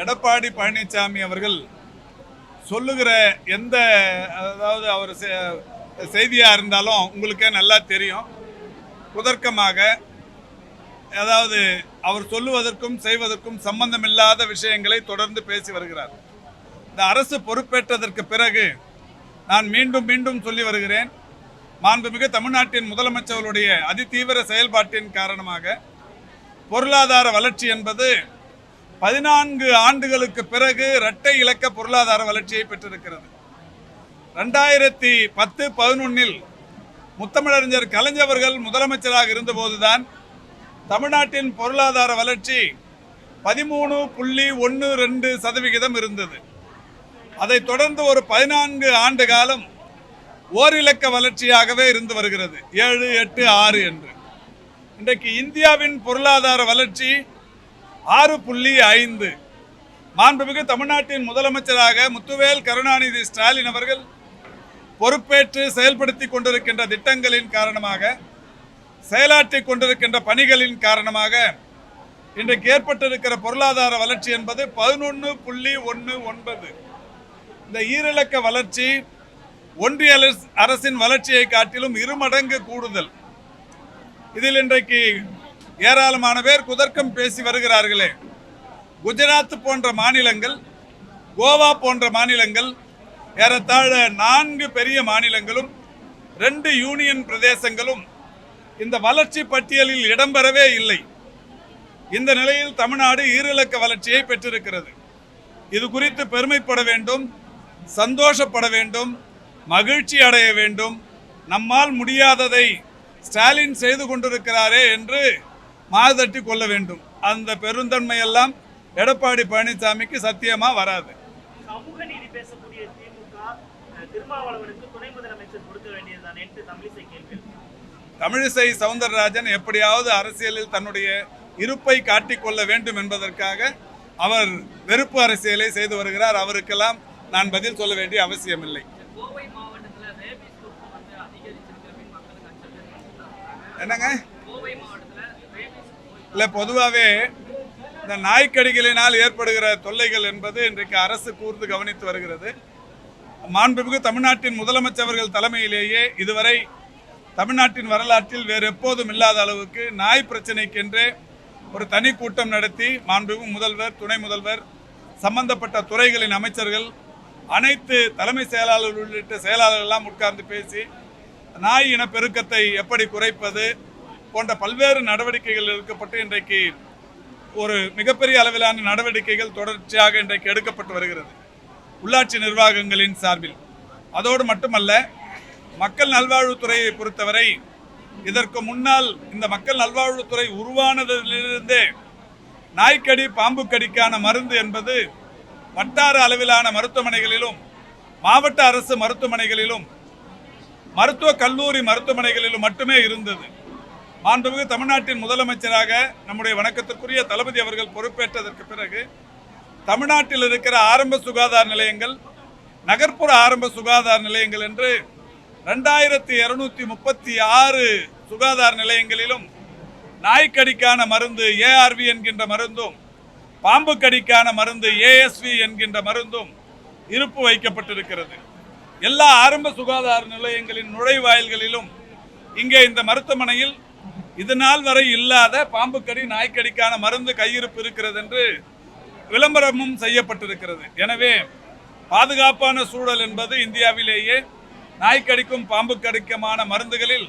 எடப்பாடி பழனிசாமி அவர்கள் சொல்லுகிற எந்த அதாவது அவர் செய்தியாக இருந்தாலும் உங்களுக்கே நல்லா தெரியும். குதர்க்கமாக அதாவது அவர் சொல்லுவதற்கும் செய்வதற்கும் சம்பந்தமில்லாத விஷயங்களை தொடர்ந்து பேசி வருகிறார். இந்த அரசு பொறுப்பேற்றதற்கு பிறகு நான் மீண்டும் மீண்டும் சொல்லி வருகிறேன், மாண்புமிகு தமிழ்நாட்டின் முதலமைச்சர்களுடைய அதிதீவிர செயல்பாட்டின் காரணமாக பொருளாதார வளர்ச்சி என்பது 14 ஆண்டுகளுக்கு பிறகு இரட்டை இலக்க பொருளாதார வளர்ச்சியை பெற்றிருக்கிறது. 2010-11 முத்தமிழறிஞர் கலைஞர்கள் முதலமைச்சராக இருந்தபோதுதான் தமிழ்நாட்டின் பொருளாதார வளர்ச்சி 13.12% இருந்தது. அதைத் தொடர்ந்து ஒரு 14 ஆண்டு காலம் ஓரிலக்க வளர்ச்சியாகவே இருந்து வருகிறது, 7, 8, 6 என்று. இன்றைக்கு இந்தியாவின் பொருளாதார வளர்ச்சி 6.5. மாண்புமிகு தமிழ்நாட்டின் முதலமைச்சராக முத்துவேல் கருணாநிதி ஸ்டாலின் அவர்கள் பொறுப்பேற்று செயல்படுத்தி கொண்டிருக்கின்ற திட்டங்களின் காரணமாக, செயலாற்றி கொண்டிருக்கின்ற பணிகளின் காரணமாக இன்றைக்கு ஏற்பட்டிருக்கிற பொருளாதார வளர்ச்சி என்பது 11.19. இந்த ஈரிலக்க வளர்ச்சி ஒன்றிய அரசின் வளர்ச்சியை காட்டிலும் 2 மடங்கு கூடுதல். இதில் இன்றைக்கு ஏராளமான பேர் குதர்க்கம் பேசி வருகிறார்களே. குஜராத் போன்ற மாநிலங்கள், கோவா போன்ற மாநிலங்கள், ஏறத்தாழ 4 பெரிய மாநிலங்களும் 2 யூனியன் பிரதேசங்களும் இந்த வளர்ச்சி பட்டியலில் இடம்பெறவே இல்லை. இந்த நிலையில் தமிழ்நாடு ஈரிலக்க வளர்ச்சியை பெற்றிருக்கிறது. இது குறித்து பெருமைப்பட வேண்டும், சந்தோஷப்பட வேண்டும், மகிழ்ச்சி அடைய வேண்டும். நம்மால் முடியாததை ஸ்டாலின் செய்து கொண்டிருக்கிறாரே என்று மாதட்டி கொள்ள வேண்டும். அந்த பெருந்தன்மையெல்லாம் எடப்பாடி பழனிசாமிக்கு சத்தியமா வராது. சமூக நீதி பேசக்கூடிய திமுக திருமாவளவனுக்கு துணை முதலமைச்சர் கொடுக்க வேண்டியதுதான் என்று தமிழிசை சவுந்தரராஜன் எப்படியாவது அரசியலில் தன்னுடைய இருப்பை காட்டிக்கொள்ள வேண்டும் என்பதற்காக அவர் வெறுப்பு அரசியலை செய்து வருகிறார். அவருக்கெல்லாம் நான் பதில் சொல்ல வேண்டிய அவசியமில்லை. என்னங்க இல்லை, பொதுவாகவே இந்த நாய்க்கடிகளினால் ஏற்படுகிற தொல்லைகள் என்பது இன்றைக்கு அரசு கூர்ந்து கவனித்து வருகிறது. மாண்புமிகு தமிழ்நாட்டின் முதலமைச்சர்கள் தலைமையிலேயே இதுவரை தமிழ்நாட்டின் வரலாற்றில் வேறு எப்போதும் இல்லாத அளவுக்கு நாய் பிரச்சனைக்கென்றே ஒரு தனி கூட்டம் நடத்தி மாண்புமிகு முதல்வர், துணை முதல்வர், சம்பந்தப்பட்ட துறைகளின் அமைச்சர்கள், அனைத்து தலைமை செயலாளர்கள் உள்ளிட்ட செயலாளர்கள் எல்லாம் உட்கார்ந்து பேசி நாய் இனப்பெருக்கத்தை எப்படி குறைப்பது போன்ற பல்வேறு நடவடிக்கைகள் எடுக்கப்பட்டு இன்றைக்கு ஒரு மிகப்பெரிய அளவிலான நடவடிக்கைகள் தொடர்ச்சியாக இன்றைக்கு எடுக்கப்பட்டு வருகிறது உள்ளாட்சி நிர்வாகங்களின் சார்பில். அதோடு மட்டுமல்ல, மக்கள் நல்வாழ்வுத்துறையை பொறுத்தவரை இதற்கு முன்னால் இந்த மக்கள் நல்வாழ்வுத்துறை உருவானதிலிருந்தே நாய்க்கடி, பாம்பு கடிக்கான மருந்து என்பது வட்டார அளவிலான மருத்துவமனைகளிலும், மாவட்ட அரசு மருத்துவமனைகளிலும், மருத்துவ கல்லூரி மருத்துவமனைகளிலும் மட்டுமே இருந்தது. மாண்புமிகு தமிழ்நாட்டின் முதலமைச்சராக நம்முடைய வணக்கத்திற்குரிய தளபதி அவர்கள் பொறுப்பேற்றதற்கு பிறகு தமிழ்நாட்டில் இருக்கிற ஆரம்ப சுகாதார நிலையங்கள், நகர்ப்புற ஆரம்ப சுகாதார நிலையங்கள் என்று 2236 சுகாதார நிலையங்களிலும் நாய்க்கடிக்கான மருந்து ARV என்கின்ற மருந்தும், பாம்பு கடிக்கான மருந்து ASV என்கின்ற மருந்தும் இருப்பு வைக்கப்பட்டிருக்கிறது. எல்லா ஆரம்ப சுகாதார நிலையங்களின் நுழைவாயில்களிலும் இங்கே இந்த மருத்துவமனையில் இது நாள் வரை இல்லாத பாம்பு கடி, நாய்க்கடிக்கான மருந்து கையிருப்பு இருக்கிறது என்று விளம்பரமும் செய்யப்பட்டிருக்கிறது. எனவே பாதுகாப்பான சூழல் என்பது இந்தியாவிலேயே நாய்க்கடிக்கும், பாம்பு கடிக்குமான மருந்துகளில்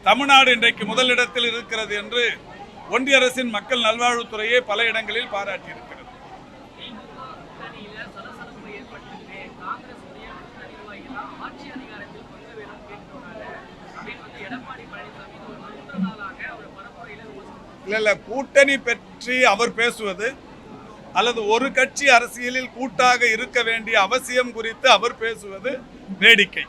தமிழ்நாடு இன்றைக்கு முதலிடத்தில் இருக்கிறது என்று ஒன்றிய அரசின் மக்கள் நல்வாழ்வுத்துறையை பல இடங்களில் பாராட்டியிருக்கிறது. இல்ல, கூட்டணி பற்றி அவர் பேசுவது அல்லது ஒரு கட்சி அரசியலில் கூட்டாக இருக்க வேண்டிய அவசியம் குறித்து அவர் பேசுவது வேடிக்கை.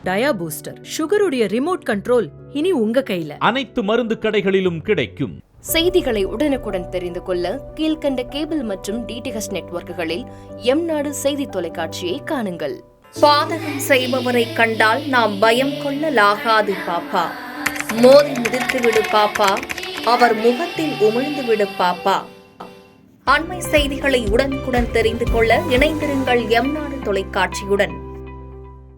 டயா பூஸ்டர், சுகருடைய ரிமோட் கண்ட்ரோல் இனி உங்க கையில. அனைத்து மருந்து கடைகளிலும் கிடைக்கும். செய்திகளை உடனுக்குடன் தெரிந்து கொள்ள கீழ்கண்ட கேபிள் மற்றும் DTH நெட்வொர்க்குகளில் எம்நாடு செய்தி தொலைக்காட்சியை காணுங்கள். பாதகம் செய்பவரை கண்டால் நாம் பயம் கொள்ளலாகாது பாப்பா. மோதி மிதித்துவிடு பாப்பா, அவர் முகத்தில் உமிழ்ந்துவிடு பாப்பா. அண்மை செய்திகளை உடனுக்குடன் தெரிந்து கொள்ள இணைந்திருங்கள் எம் நாடு தொலைக்காட்சியுடன்.